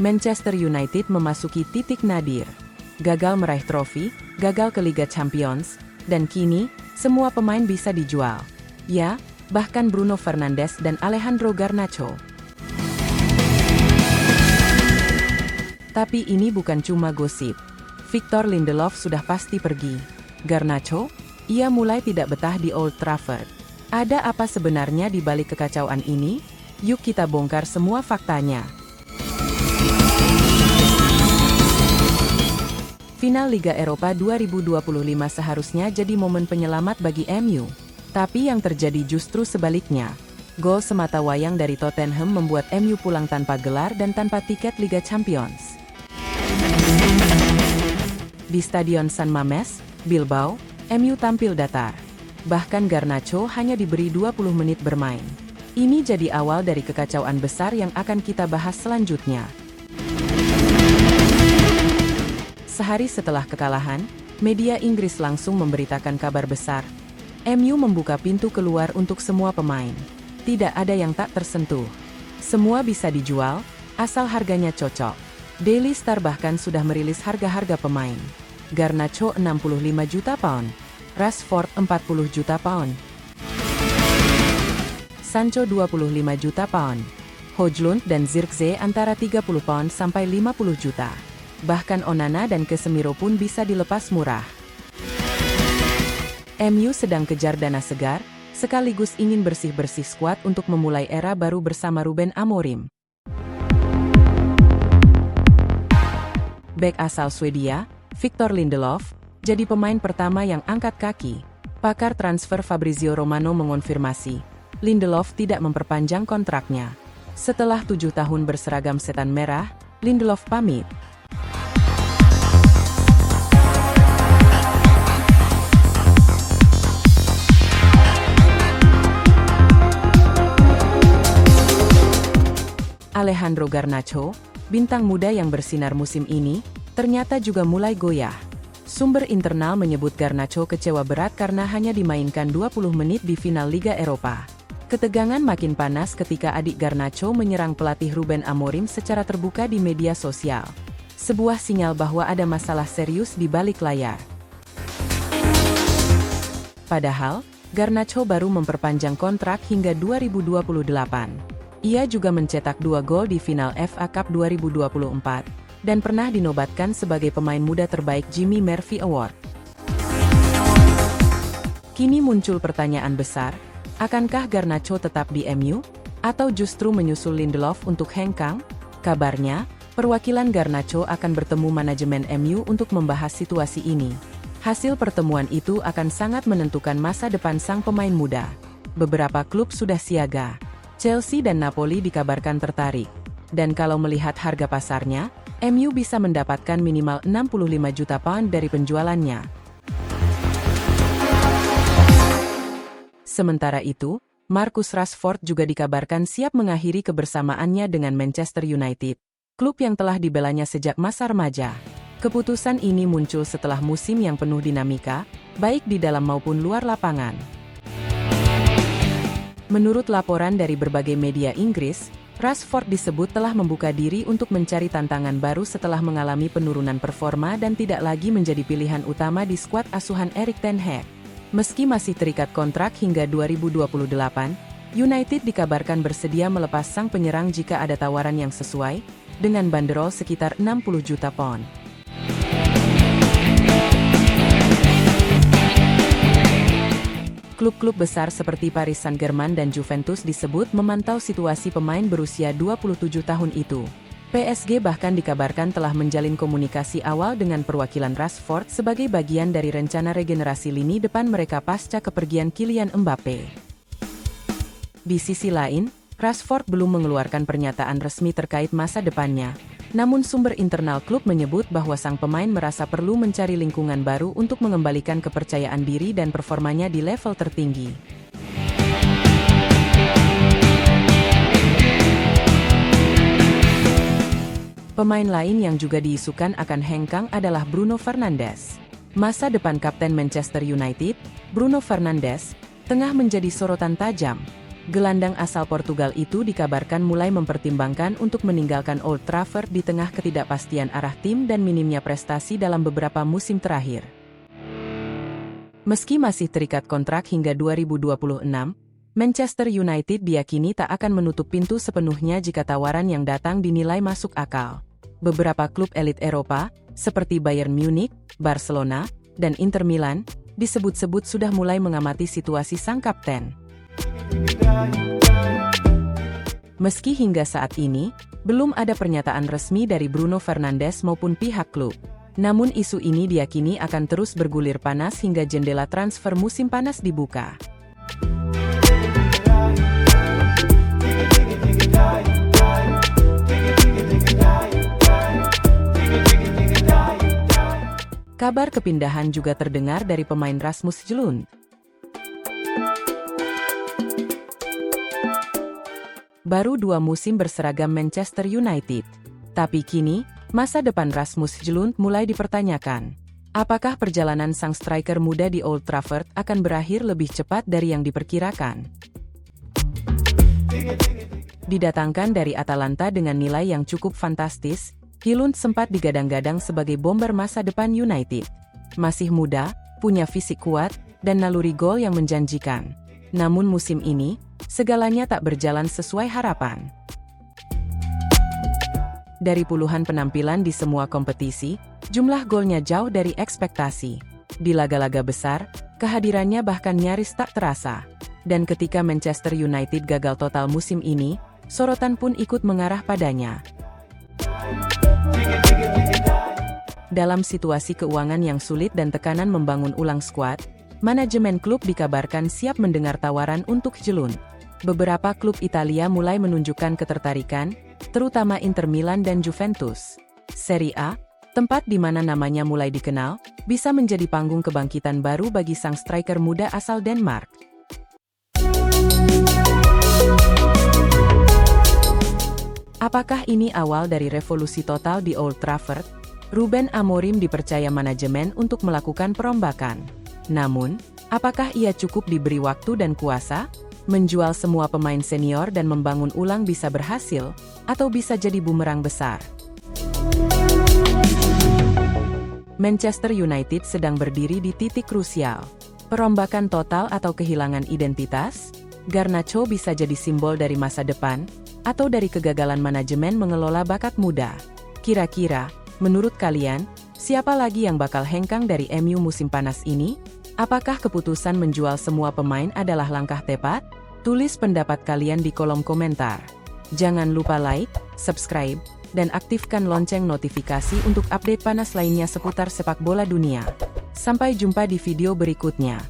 Manchester United memasuki titik nadir. Gagal meraih trofi, gagal ke Liga Champions, dan kini, semua pemain bisa dijual. Ya, bahkan Bruno Fernandes dan Alejandro Garnacho. Tapi ini bukan cuma gosip. Victor Lindelof sudah pasti pergi. Garnacho? Ia mulai tidak betah di Old Trafford. Ada apa sebenarnya di balik kekacauan ini? Yuk kita bongkar semua faktanya. Final Liga Eropa 2025 seharusnya jadi momen penyelamat bagi MU. Tapi yang terjadi justru sebaliknya. Gol semata wayang dari Tottenham membuat MU pulang tanpa gelar dan tanpa tiket Liga Champions. Di Stadion San Mamés, Bilbao, MU tampil datar. Bahkan Garnacho hanya diberi 20 menit bermain. Ini jadi awal dari kekacauan besar yang akan kita bahas selanjutnya. Sehari setelah kekalahan, media Inggris langsung memberitakan kabar besar. MU membuka pintu keluar untuk semua pemain. Tidak ada yang tak tersentuh. Semua bisa dijual, asal harganya cocok. Daily Star bahkan sudah merilis harga-harga pemain. Garnacho 65 juta pound, Rashford 40 juta pound, Sancho 25 juta pound, Højlund dan Zirkzee antara 30 pound sampai 50 juta. Bahkan Onana dan Casemiro pun bisa dilepas murah. MU sedang kejar dana segar, sekaligus ingin bersih-bersih skuad untuk memulai era baru bersama Ruben Amorim. Bek asal Swedia, Victor Lindelof, jadi pemain pertama yang angkat kaki. Pakar transfer Fabrizio Romano mengonfirmasi, Lindelof tidak memperpanjang kontraknya. Setelah 7 tahun berseragam setan merah, Lindelof pamit. Alejandro Garnacho, bintang muda yang bersinar musim ini, ternyata juga mulai goyah. Sumber internal menyebut Garnacho kecewa berat karena hanya dimainkan 20 menit di final Liga Eropa. Ketegangan makin panas ketika adik Garnacho menyerang pelatih Ruben Amorim secara terbuka di media sosial. Sebuah sinyal bahwa ada masalah serius di balik layar. Padahal, Garnacho baru memperpanjang kontrak hingga 2028. Ia juga mencetak 2 gol di final FA Cup 2024, dan pernah dinobatkan sebagai pemain muda terbaik Jimmy Murphy Award. Kini muncul pertanyaan besar, akankah Garnacho tetap di MU? Atau justru menyusul Lindelof untuk hengkang? Kabarnya, perwakilan Garnacho akan bertemu manajemen MU untuk membahas situasi ini. Hasil pertemuan itu akan sangat menentukan masa depan sang pemain muda. Beberapa klub sudah siaga. Chelsea dan Napoli dikabarkan tertarik. Dan kalau melihat harga pasarnya, MU bisa mendapatkan minimal 65 juta pound dari penjualannya. Sementara itu, Marcus Rashford juga dikabarkan siap mengakhiri kebersamaannya dengan Manchester United, klub yang telah dibelanya sejak masa remaja. Keputusan ini muncul setelah musim yang penuh dinamika, baik di dalam maupun luar lapangan. Menurut laporan dari berbagai media Inggris, Rashford disebut telah membuka diri untuk mencari tantangan baru setelah mengalami penurunan performa dan tidak lagi menjadi pilihan utama di skuad asuhan Erik ten Hag. Meski masih terikat kontrak hingga 2028, United dikabarkan bersedia melepas sang penyerang jika ada tawaran yang sesuai, dengan banderol sekitar 60 juta pound. Klub-klub besar seperti Paris Saint-Germain dan Juventus disebut memantau situasi pemain berusia 27 tahun itu. PSG bahkan dikabarkan telah menjalin komunikasi awal dengan perwakilan Rashford sebagai bagian dari rencana regenerasi lini depan mereka pasca kepergian Kylian Mbappe. Di sisi lain, Rashford belum mengeluarkan pernyataan resmi terkait masa depannya. Namun sumber internal klub menyebut bahwa sang pemain merasa perlu mencari lingkungan baru untuk mengembalikan kepercayaan diri dan performanya di level tertinggi. Pemain lain yang juga diisukan akan hengkang adalah Bruno Fernandes. Masa depan kapten Manchester United, Bruno Fernandes, tengah menjadi sorotan tajam. Gelandang asal Portugal itu dikabarkan mulai mempertimbangkan untuk meninggalkan Old Trafford di tengah ketidakpastian arah tim dan minimnya prestasi dalam beberapa musim terakhir. Meski masih terikat kontrak hingga 2026, Manchester United diyakini tak akan menutup pintu sepenuhnya jika tawaran yang datang dinilai masuk akal. Beberapa klub elit Eropa, seperti Bayern Munich, Barcelona, dan Inter Milan, disebut-sebut sudah mulai mengamati situasi sang kapten. Meski hingga saat ini, belum ada pernyataan resmi dari Bruno Fernandes maupun pihak klub. Namun isu ini diyakini akan terus bergulir panas hingga jendela transfer musim panas dibuka. Kabar kepindahan juga terdengar dari pemain Rasmus Højlund. Baru 2 musim berseragam Manchester United. Tapi kini, masa depan Rasmus Højlund mulai dipertanyakan. Apakah perjalanan sang striker muda di Old Trafford akan berakhir lebih cepat dari yang diperkirakan? Didatangkan dari Atalanta dengan nilai yang cukup fantastis, Højlund sempat digadang-gadang sebagai bomber masa depan United. Masih muda, punya fisik kuat, dan naluri gol yang menjanjikan. Namun musim ini, segalanya tak berjalan sesuai harapan. Dari puluhan penampilan di semua kompetisi, jumlah golnya jauh dari ekspektasi. Di laga-laga besar, kehadirannya bahkan nyaris tak terasa. Dan ketika Manchester United gagal total musim ini, sorotan pun ikut mengarah padanya. Dalam situasi keuangan yang sulit dan tekanan membangun ulang skuad, manajemen klub dikabarkan siap mendengar tawaran untuk Højlund. Beberapa klub Italia mulai menunjukkan ketertarikan, terutama Inter Milan dan Juventus. Serie A, tempat di mana namanya mulai dikenal, bisa menjadi panggung kebangkitan baru bagi sang striker muda asal Denmark. Apakah ini awal dari revolusi total di Old Trafford? Ruben Amorim dipercaya manajemen untuk melakukan perombakan. Namun, apakah ia cukup diberi waktu dan kuasa? Menjual semua pemain senior dan membangun ulang bisa berhasil, atau bisa jadi bumerang besar? Manchester United sedang berdiri di titik krusial. Perombakan total atau kehilangan identitas? Garnacho bisa jadi simbol dari masa depan, atau dari kegagalan manajemen mengelola bakat muda? Kira-kira, menurut kalian, siapa lagi yang bakal hengkang dari MU musim panas ini? Apakah keputusan menjual semua pemain adalah langkah tepat? Tulis pendapat kalian di kolom komentar. Jangan lupa like, subscribe, dan aktifkan lonceng notifikasi untuk update panas lainnya seputar sepak bola dunia. Sampai jumpa di video berikutnya.